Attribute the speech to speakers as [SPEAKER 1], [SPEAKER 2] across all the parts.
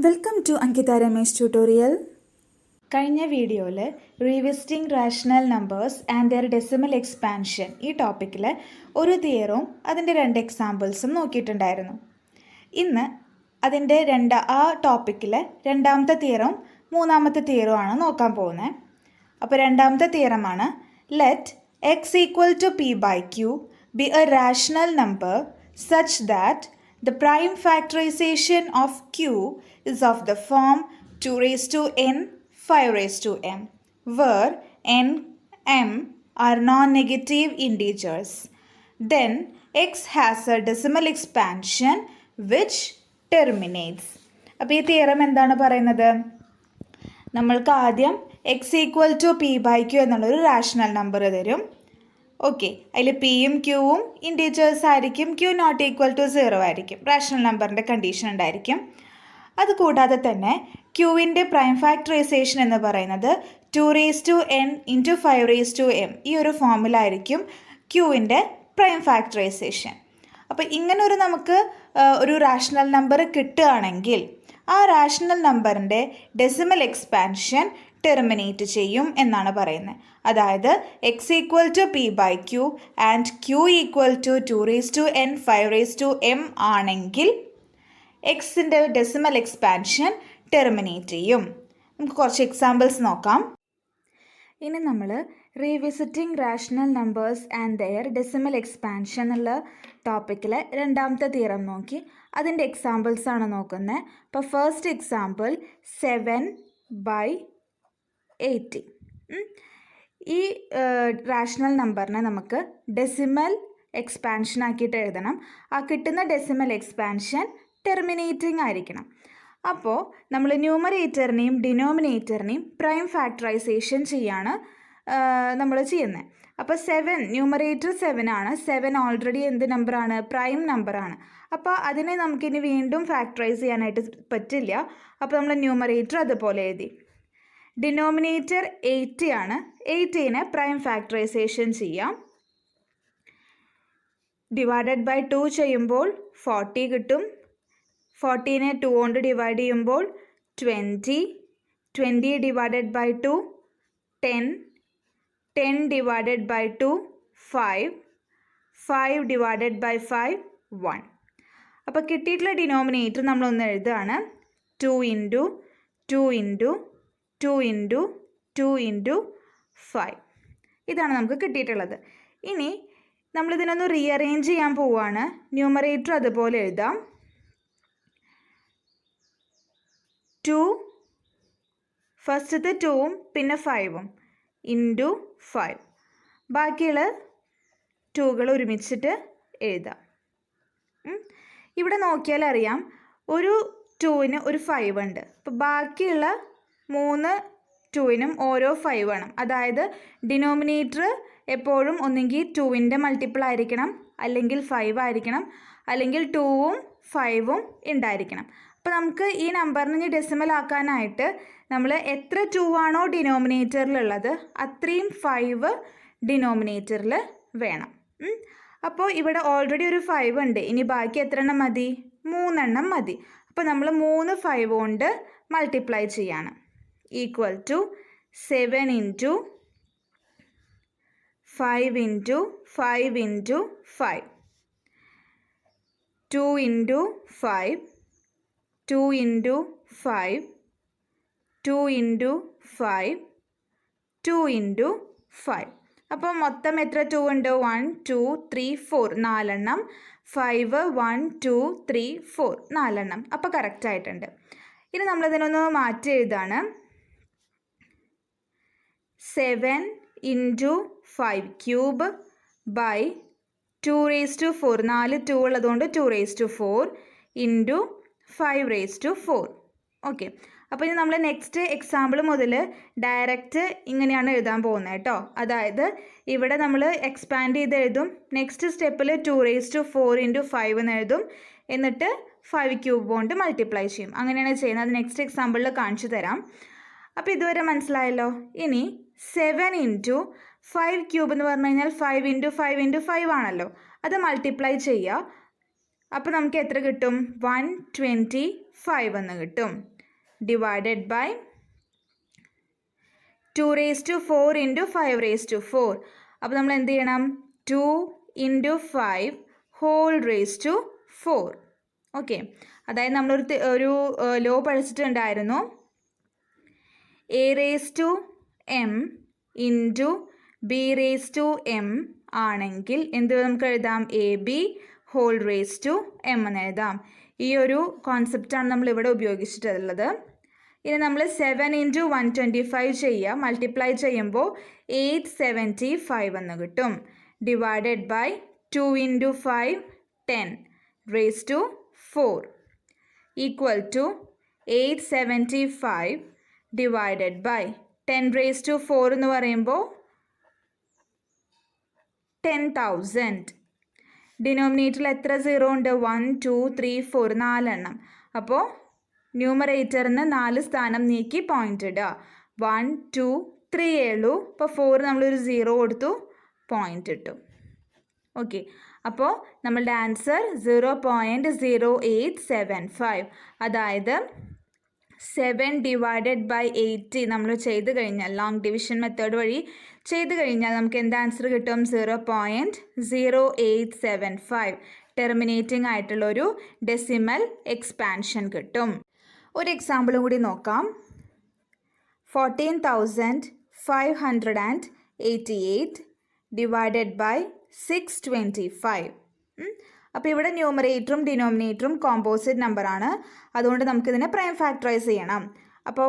[SPEAKER 1] Welcome to Ankita Ramesh tutorial. കഴിഞ്ഞ വീഡിയോയിൽ revisiting rational numbers and their decimal expansion ഈ ടോപ്പിക്കിൽ ഒരു തിയറവും അതിൻ്റെ 2 എക്സാമ്പിൾസും നോക്കിയിട്ടുണ്ടായിരുന്നു. ഇന്ന് അതിൻ്റെ ആ ടോപ്പിക്കിൽ രണ്ടാമത്തെ തിയറവും മൂന്നാമത്തെ തിയറവുമാണ് നോക്കാൻ പോകുന്നത്. അപ്പോൾ രണ്ടാമത്തെ തിയറമാണ് let x equal to p by q be a rational number such that the prime factorization of q is of the form 2 raised to n 5 raised to m, where n, m are non-negative integers. Then x has a decimal expansion which terminates. അപ്പോൾ ഈ theorem എന്താണ് പറയുന്നത്? നമ്മൾക്ക് ആദ്യം x equal to p by q എന്നുള്ളൊരു rational number തരും. Okay, അതിൽ പിയും ക്യൂവും ഇൻറ്റീജേഴ്സ് ആയിരിക്കും. ക്യൂ നോട്ട് ഈക്വൽ ടു 0 ആയിരിക്കും. റാഷണൽ നമ്പറിൻ്റെ കണ്ടീഷൻ ഉണ്ടായിരിക്കും. അതുകൂടാതെ തന്നെ ക്യൂവിൻ്റെ പ്രൈം ഫാക്ടറൈസേഷൻ എന്ന് പറയുന്നത് 2 raised to n into 5 raised to m ഈ ഒരു ഫോമിലായിരിക്കും ക്യൂവിൻ്റെ പ്രൈം ഫാക്ടറൈസേഷൻ. അപ്പോൾ ഇങ്ങനൊരു നമുക്ക് ഒരു റാഷണൽ നമ്പർ കിട്ടുകയാണെങ്കിൽ ആ റാഷണൽ നമ്പറിൻ്റെ ഡെസിമൽ എക്സ്പാൻഷൻ ടെർമിനേറ്റ് ചെയ്യും എന്നാണ് പറയുന്നത്. അതായത് x equal to p by q and q equal to 2 raised to n 5 raised to m ആണെങ്കിൽ എക്സിൻ്റെ ഡെസിമൽ എക്സ്പാൻഷൻ ടെർമിനേറ്റ് ചെയ്യും. നമുക്ക് കുറച്ച് എക്സാമ്പിൾസ് നോക്കാം. ഇനി നമ്മൾ revisiting rational numbers and their decimal expansion എന്നുള്ള ടോപ്പിക്കിൽ രണ്ടാമത്തെ തിയറം നോക്കി അതിൻ്റെ എക്സാമ്പിൾസാണ് നോക്കുന്നത്. അപ്പോൾ ഫസ്റ്റ് എക്സാമ്പിൾ 7/80. ഈ റാഷണൽ നമ്പറിനെ നമുക്ക് ഡെസിമൽ എക്സ്പാൻഷൻ ആക്കിയിട്ട് എഴുതണം. ആ കിട്ടുന്ന ഡെസിമൽ എക്സ്പാൻഷൻ ടെർമിനേറ്റിംഗ് ആയിരിക്കണം. അപ്പോൾ നമ്മൾ ന്യൂമറേറ്ററിനെയും ഡിനോമിനേറ്ററിനെയും പ്രൈം ഫാക്ടറൈസേഷൻ ചെയ്യാണ് നമ്മൾ ചെയ്യുന്നത്. അപ്പോൾ 7 ന്യൂമറേറ്റർ 7 ആണ്. 7 ഓൾറെഡി എന്ത് നമ്പറാണ്? പ്രൈം നമ്പറാണ്. അപ്പോൾ അതിനെ നമുക്കിനി വീണ്ടും ഫാക്ടറൈസ് ചെയ്യാനായിട്ട് പറ്റില്ല. അപ്പോൾ നമ്മൾ ന്യൂമറേറ്റർ അതുപോലെ എഴുതി. ഡിനോമിനേറ്റർ 80 ആണ്. 80നെ പ്രൈം ഫാക്ടറൈസേഷൻ ചെയ്യാം. ഡിവൈഡഡ് ബൈ 2 ചെയ്യുമ്പോൾ 40 കിട്ടും. 40നെ 2 കൊണ്ട് ഡിവൈഡ് ചെയ്യുമ്പോൾ 20 divided by 2 10 divided by 2 5 divided by 5 1. അപ്പോൾ കിട്ടിയിട്ടുള്ള ഡിനോമിനേറ്റർ നമ്മളൊന്ന് എഴുതുകയാണ്. 2 ഇൻറ്റു 2 ഇൻറ്റു 2 ഇൻറ്റു 2 ഇൻറ്റു 5 ഇതാണ് നമുക്ക് കിട്ടിയിട്ടുള്ളത്. ഇനി നമ്മളിതിനൊന്ന് റീഅറേഞ്ച് ചെയ്യാൻ പോവുകയാണ്. ന്യൂമറേറ്റർ അതുപോലെ എഴുതാം. 2 ഫസ്റ്റത്തെ 2ഉം പിന്നെ 5ഉം ഇൻറ്റു 5. ബാക്കിയുള്ള 2കൾ ഒരുമിച്ചിട്ട് എഴുതാം. ഇവിടെ നോക്കിയാൽ അറിയാം ഒരു 2ന് ഒരു 5 ഉണ്ട്. അപ്പോൾ ബാക്കിയുള്ള 3 2നും ഓരോ 5 വേണം. അതായത് ഡിനോമിനേറ്റർ എപ്പോഴും ഒന്നെങ്കിൽ 2ൻ്റെ മൾട്ടിപ്പിൾ ആയിരിക്കണം, അല്ലെങ്കിൽ 5 ആയിരിക്കണം, അല്ലെങ്കിൽ 2ഉം 5ഉം ഉണ്ടായിരിക്കണം. അപ്പോൾ നമുക്ക് ഈ നമ്പറിന് ഡെസിമൽ ആക്കാനായിട്ട് നമ്മൾ എത്ര 2 ആണോ ഡിനോമിനേറ്ററിലുള്ളത് അത്രയും 5 ഡിനോമിനേറ്ററിൽ വേണം. അപ്പോൾ ഇവിടെ ഓൾറെഡി ഒരു 5 ഉണ്ട്. ഇനി ബാക്കി എത്ര എണ്ണം മതി? 3 എണ്ണം മതി. അപ്പോൾ നമ്മൾ 3 5 കൊണ്ട് മൾട്ടിപ്ലൈ ചെയ്യാണ്. Equal to 7 into 5 into 5 into 5 2 into 5 2 into 5 2 into 5 2 into 5. അപ്പോൾ മൊത്തം എത്ര 2 ഉണ്ട്? 1 2 3 4 4 എണ്ണം. 5 1 2 3 4 4 എണ്ണം. അപ്പോൾ കറക്റ്റ് ആയിട്ടുണ്ട്. ഇനി നമ്മളിതിനൊന്ന് മാറ്റി എഴുതാണ്. 7 into 5 cube by 2 raised to 4 4 2 ഉള്ളതുകൊണ്ട് 2 raised to 4 into 5 raised to 4. Okay, അപ്പോൾ ഇനി നമ്മൾ നെക്സ്റ്റ് എക്സാമ്പിൾ മുതൽ ഡയറക്റ്റ് ഇങ്ങനെയാണ് എഴുതാൻ പോകുന്നത് കേട്ടോ. അതായത് ഇവിടെ നമ്മൾ എക്സ്പാൻഡ് ചെയ്ത് എഴുതും. നെക്സ്റ്റ് സ്റ്റെപ്പിൽ 2 raised to 4 ഇൻറ്റു 5 എന്ന് എഴുതും. എന്നിട്ട് 5 ക്യൂബ് കൊണ്ട് മൾട്ടിപ്ലൈ ചെയ്യും. അങ്ങനെയാണ് ചെയ്യുന്നത്. അത് നെക്സ്റ്റ് എക്സാമ്പിളിൽ കാണിച്ചു തരാം. അപ്പോൾ ഇതുവരെ മനസ്സിലായല്ലോ. ഇനി 7 ഇൻറ്റു 5 ക്യൂബ് എന്ന് പറഞ്ഞു കഴിഞ്ഞാൽ 5 ഇൻറ്റു 5 ഇൻറ്റു 5 ആണല്ലോ. അത് മൾട്ടിപ്ലൈ ചെയ്യുക. അപ്പോൾ നമുക്ക് എത്ര കിട്ടും? 125 എന്ന് കിട്ടും. Divided by 2⁴ into 5⁴. അപ്പോൾ നമ്മൾ എന്ത് ചെയ്യണം? 2 into 5 whole raise to 4. Okay, അതായത് നമ്മളൊരു ലോ പഠിച്ചിട്ടുണ്ടായിരുന്നു. a⁻m ഇൻറ്റു b⁻m ആണെങ്കിൽ എന്ത് നമുക്ക് എഴുതാം? ab whole raise to m എന്ന് എഴുതാം. ഈ ഒരു കോൺസെപ്റ്റാണ് നമ്മൾ ഇവിടെ ഉപയോഗിച്ചിട്ടുള്ളത്. ഇനി നമ്മൾ 7 ഇൻറ്റു 125 ചെയ്യുക. മൾട്ടിപ്ലൈ ചെയ്യുമ്പോൾ 875 എന്ന് കിട്ടും. Divided by 2 into 5 10 raise to 4 equal to 875 divided by 10 raise to 4 എന്ന് പറയുമ്പോൾ 10,000. ഡിനോമിനേറ്ററിൽ എത്ര 0 ഉണ്ട്? 1 2 3 4 4 അപ്പോൾ ന്യൂമറേറ്ററിന് 4 സ്ഥാനം നീക്കി പോയിന്റ് ഇടുക. 1 2 3 ഉള്ളൂ. അപ്പോൾ 4 നമ്മളൊരു 0 കൊടുത്തു, പോയിന്റ് ഇട്ടു. ഓക്കെ, അപ്പോൾ നമ്മളുടെ ആൻസർ 0.0875. അതായത് 7 ഡിവൈഡഡ് ബൈ 80 നമ്മൾ ചെയ്ത് കഴിഞ്ഞാൽ, ലോങ് ഡിവിഷൻ മെത്തേഡ് വഴി ചെയ്ത് കഴിഞ്ഞാൽ നമുക്ക് എന്ത് ആൻസർ കിട്ടും? 0.0875 ടെർമിനേറ്റിംഗ് ആയിട്ടുള്ളൊരു ഡെസിമൽ എക്സ്പാൻഷൻ കിട്ടും. ഒരു എക്സാമ്പിളും കൂടി നോക്കാം. 14,588 ഡിവൈഡഡ് ബൈ 625. അപ്പോൾ ഇവിടെ ന്യൂമറേറ്ററും ഡിനോമിനേറ്ററും കോമ്പോസിറ്റ് നമ്പറാണ്. അതുകൊണ്ട് നമുക്കിതിനെ പ്രൈം ഫാക്ടറൈസ് ചെയ്യണം. അപ്പോൾ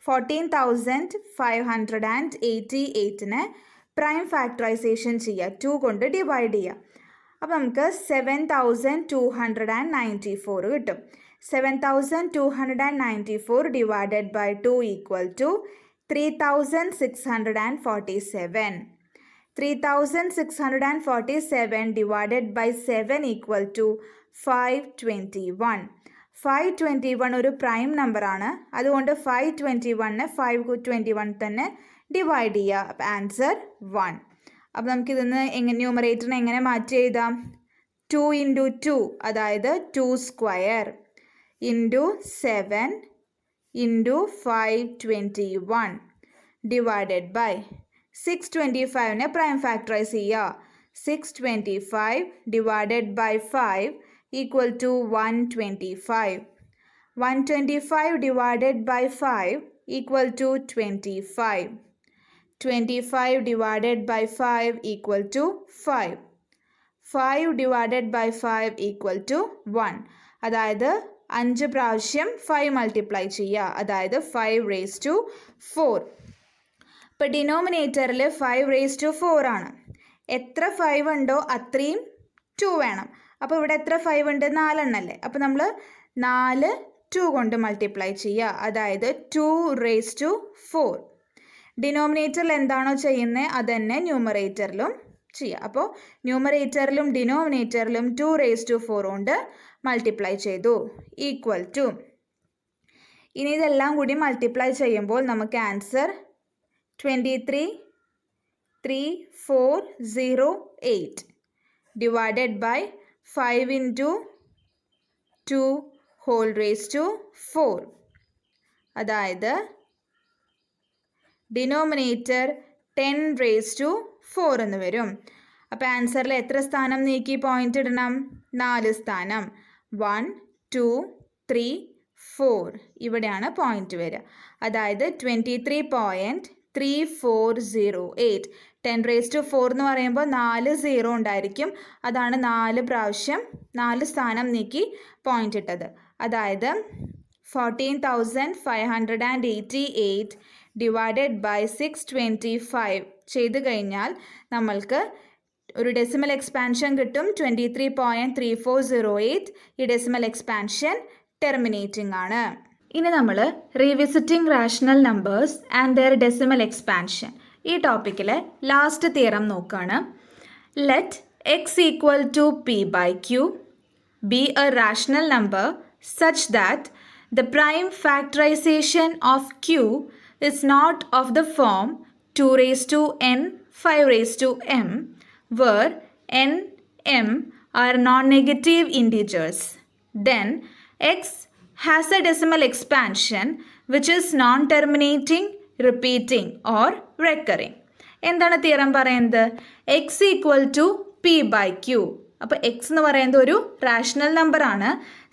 [SPEAKER 1] 14,588നെ പ്രൈം ഫാക്ടറൈസേഷൻ ചെയ്യുക. 2 കൊണ്ട് ഡിവൈഡ് ചെയ്യുക. അപ്പോൾ നമുക്ക് 7,294 കിട്ടും. 7,294 divided by 2 equal to 3,647. 3,647 divided by 7 equal to 521. 521 ഒരു പ്രൈം നമ്പറാണ്. അതുകൊണ്ട് 521നെ 521 തന്നെ ഡിവൈഡ് ചെയ്യുക. അപ്പോൾ ആൻസർ 1. അപ്പോൾ നമുക്കിതൊന്ന് ന്യൂമറേറ്ററിനെ എങ്ങനെ മാറ്റി എഴുതാം? 2 ഇൻറ്റു 2 അതായത് 2 square into 7 into 521 divided by 625നെ പ്രൈം ഫാക്ടറൈസ് ചെയ്യുക. 625 divided by 5 equal to 125. 125 divided by 5 equal to 25. 25 divided by 5 equal to 5. 5 divided by 5 equal to 1. അതായത് 5 പ്രാവശ്യം 5 മൾട്ടിപ്ലൈ ചെയ്യുക. അതായത് 5⁴. ഇപ്പോൾ ഡിനോമിനേറ്ററിൽ 5⁴ ആണ്. എത്ര 5 ഉണ്ടോ അത്രയും 2 വേണം. അപ്പോൾ ഇവിടെ എത്ര 5 ഉണ്ട്? 4 എണ്ണല്ലേ. അപ്പോൾ നമ്മൾ 4 2 കൊണ്ട് മൾട്ടിപ്ലൈ ചെയ്യുക. അതായത് 2⁴. ഡിനോമിനേറ്ററിൽ എന്താണോ ചെയ്യുന്നത് അത് തന്നെ ന്യൂമറേറ്ററിലും ചെയ്യുക. അപ്പോൾ ന്യൂമറേറ്ററിലും ഡിനോമിനേറ്ററിലും 2⁴ കൊണ്ട് മൾട്ടിപ്ലൈ ചെയ്തു. ഈക്വൽ ടു, ഇനി ഇതെല്ലാം കൂടി മൾട്ടിപ്ലൈ ചെയ്യുമ്പോൾ നമുക്ക് answer 23,3408 divided by 5 into 2 whole raise to 4. അതായത് ഡിനോമിനേറ്റർ 10⁴ എന്ന് വരും. അപ്പോൾ ആൻസറിൽ എത്ര സ്ഥാനം നീക്കി പോയിന്റ് ഇടണം? 4 സ്ഥാനം. 1 2 3 4 ഇവിടെയാണ് പോയിന്റ് വരിക. അതായത് 23.3408. 10⁴ എന്ന് പറയുമ്പോൾ 4 0 ഉണ്ടായിരിക്കും. അതാണ് 4 പ്രാവശ്യം 4 സ്ഥാനം നീക്കി പോയിന്റ് ഇട്ടത്. അതായത് 14,588 ഡിവൈഡഡ് ബൈ 625 ചെയ്ത് കഴിഞ്ഞാൽ നമ്മൾക്ക് ഒരു ഡെസിമൽ എക്സ്പാൻഷൻ കിട്ടും 23.3408. ഈ ഡെസിമൽ എക്സ്പാൻഷൻ ടെർമിനേറ്റിംഗ് ആണ്. ഇനി നമ്മൾ revisiting rational numbers and their decimal expansion ഈ ടോപ്പിക്കിലെ ലാസ്റ്റ് തിയറം നോക്കുകയാണ്. Let x equal to p by q be a rational number such that the prime factorization of q is not of the form 2 raised to n 5 raised to m, where n, m are non-negative integers. Then x has a decimal expansion which is non-terminating, repeating or recurring. എന്താണ് theorem പറയുന്നത്? X equal to p by q. അപ്പോൾ x എന്ന് പറയുന്നത് ഒരു rational number ആണ്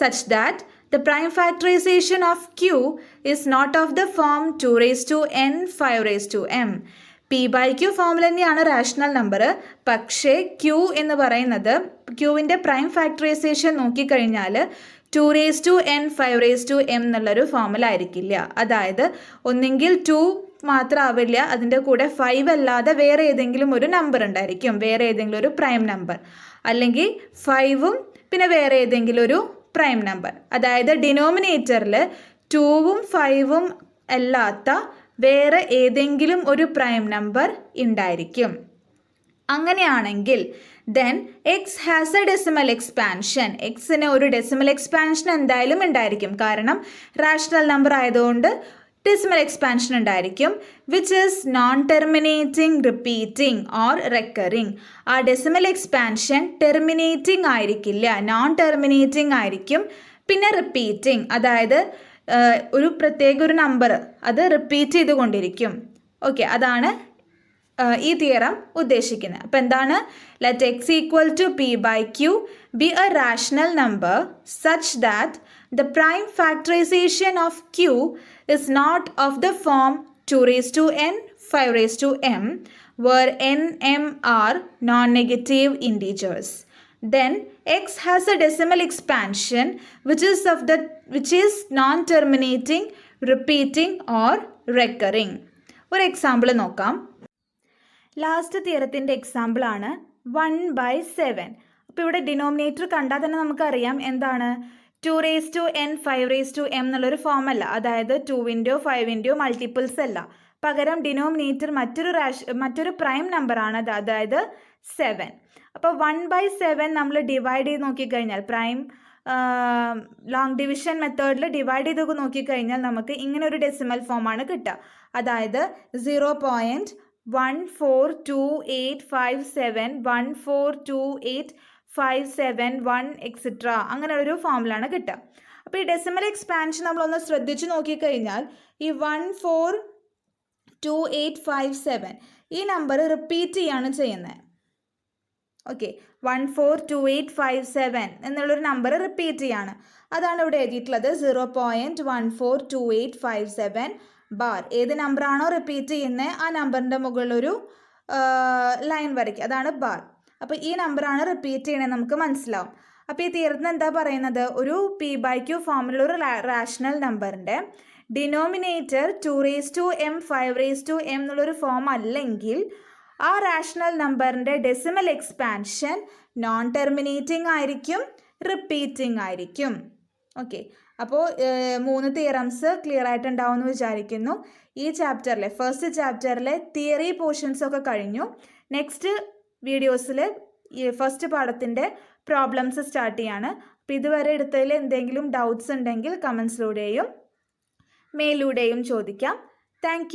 [SPEAKER 1] such that the prime factorization of q is not of the form 2 raised to n 5 raised to m. P by q ഫോമിൽ തന്നെയാണ് rational number, പക്ഷേ Q എന്ന് പറയുന്നത് ക്യൂവിൻ്റെ പ്രൈം ഫാക്ടറൈസേഷൻ നോക്കിക്കഴിഞ്ഞാൽ 2 raised to n 5 raised to m എന്നുള്ളൊരു ഫോമിലായിരിക്കില്ല. അതായത് ഒന്നെങ്കിൽ 2 മാത്രമാവില്ല, അതിൻ്റെ കൂടെ 5 അല്ലാതെ വേറെ ഏതെങ്കിലും ഒരു നമ്പർ ഉണ്ടായിരിക്കും, വേറെ ഏതെങ്കിലും ഒരു പ്രൈം നമ്പർ, അല്ലെങ്കിൽ 5ഉം പിന്നെ വേറെ ഏതെങ്കിലും ഒരു പ്രൈം നമ്പർ. അതായത് ഡിനോമിനേറ്ററിൽ 2ഉം 5ഉം അല്ലാത്ത വേറെ ഏതെങ്കിലും ഒരു പ്രൈം നമ്പർ ഉണ്ടായിരിക്കും. അങ്ങനെയാണെങ്കിൽ then x has a decimal expansion. എക്സിന് ഒരു ഡെസിമൽ എക്സ്പാൻഷൻ എന്തായാലും ഉണ്ടായിരിക്കും, കാരണം റാഷണൽ നമ്പർ ആയതുകൊണ്ട് ഡെസിമൽ എക്സ്പാൻഷൻ ഉണ്ടായിരിക്കും, which is non-terminating, repeating or recurring. ആ ഡെസിമൽ എക്സ്പാൻഷൻ ടെർമിനേറ്റിംഗ് ആയിരിക്കില്ല, നോൺ ടെർമിനേറ്റിംഗ് ആയിരിക്കും. പിന്നെ റിപ്പീറ്റിംഗ്, അതായത് ഒരു പ്രത്യേക ഒരു നമ്പർ അത് റിപ്പീറ്റ് ചെയ്തുകൊണ്ടിരിക്കും. ഓക്കെ, അതാണ് ഈ തിയറം ഉദ്ദേശിക്കുന്നത്. അപ്പം എന്താണ്? Let x equal to p by q be a rational number such that the prime factorization of q is not of the form 2 raised to n 5 raised to m where n m are non-negative integers. Then x has a decimal expansion which is non-terminating, repeating or recurring. ഒരു example നോക്കാം. Last തിയറത്തിൻ്റെ എക്സാമ്പിളാണ് 1/7. അപ്പോൾ ഇവിടെ denominator കണ്ടാൽ തന്നെ നമുക്കറിയാം എന്താണ്, 2 raised to n 5 raised to m എന്നുള്ളൊരു ഫോം അല്ല, അതായത് 2-ൻ്റെയോ 5-ൻ്റെയോ മൾട്ടിപ്പിൾസ് അല്ല, പകരം ഡിനോമിനേറ്റർ മറ്റൊരു പ്രൈം നമ്പറാണ്, അതായത് 7. അപ്പോൾ 1/7 നമ്മൾ ഡിവൈഡ് ചെയ്ത് നോക്കിക്കഴിഞ്ഞാൽ, പ്രൈം ലോങ് ഡിവിഷൻ മെത്തേഡിൽ ഡിവൈഡ് ചെയ്ത് നോക്കിക്കഴിഞ്ഞാൽ നമുക്ക് ഇങ്ങനെ ഒരു ഡെസിമൽ ഫോമാണ് കിട്ടുക. അതായത് 0.1428571 1428571 എക്സെട്ര അങ്ങനെ ഒരു ഫോമിലാണ് കിട്ടുക. അപ്പോൾ ഈ ഡെസിമൽ എക്സ്പാൻഷൻ നമ്മളൊന്ന് ശ്രദ്ധിച്ച് നോക്കിക്കഴിഞ്ഞാൽ ഈ 1428557 ഈ നമ്പർ റിപ്പീറ്റ് ചെയ്യാണ് ചെയ്യുന്നത്. ഓക്കെ, 1428557 എന്നുള്ളൊരു നമ്പർ റിപ്പീറ്റ് ചെയ്യാണ്, അതാണ് ഇവിടെ എഴുതിയിട്ടുള്ളത് 0.142857 ബാർ. ഏത് നമ്പറാണോ റിപ്പീറ്റ് ചെയ്യുന്നത് ആ നമ്പറിൻ്റെ മുകളിലൊരു ലൈൻ വരയ്ക്കുക, അതാണ് ബാർ. അപ്പോൾ ഈ നമ്പറാണ് റിപ്പീറ്റ് ചെയ്യണത് നമുക്ക് മനസ്സിലാവും. അപ്പോൾ ഈ തിയറത്തിന് എന്താ പറയുന്നത്, ഒരു പി ബൈ ക്യൂ ഫോമിലുള്ള ഒരു റാഷണൽ നമ്പറിൻ്റെ denominator 2 raised to m 5 raised to m എന്നുള്ളൊരു ഫോം അല്ലെങ്കിൽ ആ റാഷണൽ നമ്പറിൻ്റെ ഡെസിമൽ എക്സ്പാൻഷൻ നോൺ ടെർമിനേറ്റിംഗ് ആയിരിക്കും, റിപ്പീറ്റിംഗ് ആയിരിക്കും. ഓക്കെ, അപ്പോൾ 3 തിയറംസ് ക്ലിയർ ആയിട്ടുണ്ടാവും എന്ന് വിചാരിക്കുന്നു. ഈ ചാപ്റ്ററിലെ ഫസ്റ്റ് ചാപ്റ്ററിലെ തിയറി പോർഷൻസ് ഒക്കെ കഴിഞ്ഞു. നെക്സ്റ്റ് വീഡിയോസിൽ ഈ ഫസ്റ്റ് പാഠത്തിൻ്റെ പ്രോബ്ലംസ് സ്റ്റാർട്ട് ചെയ്യാണ്. അപ്പോൾ ഇതുവരെ എടുത്തതിൽ എന്തെങ്കിലും ഡൗട്ട്സ് ഉണ്ടെങ്കിൽ കമൻസിലൂടെയും മെയിലൂടെയും ചോദിക്കാം. താങ്ക്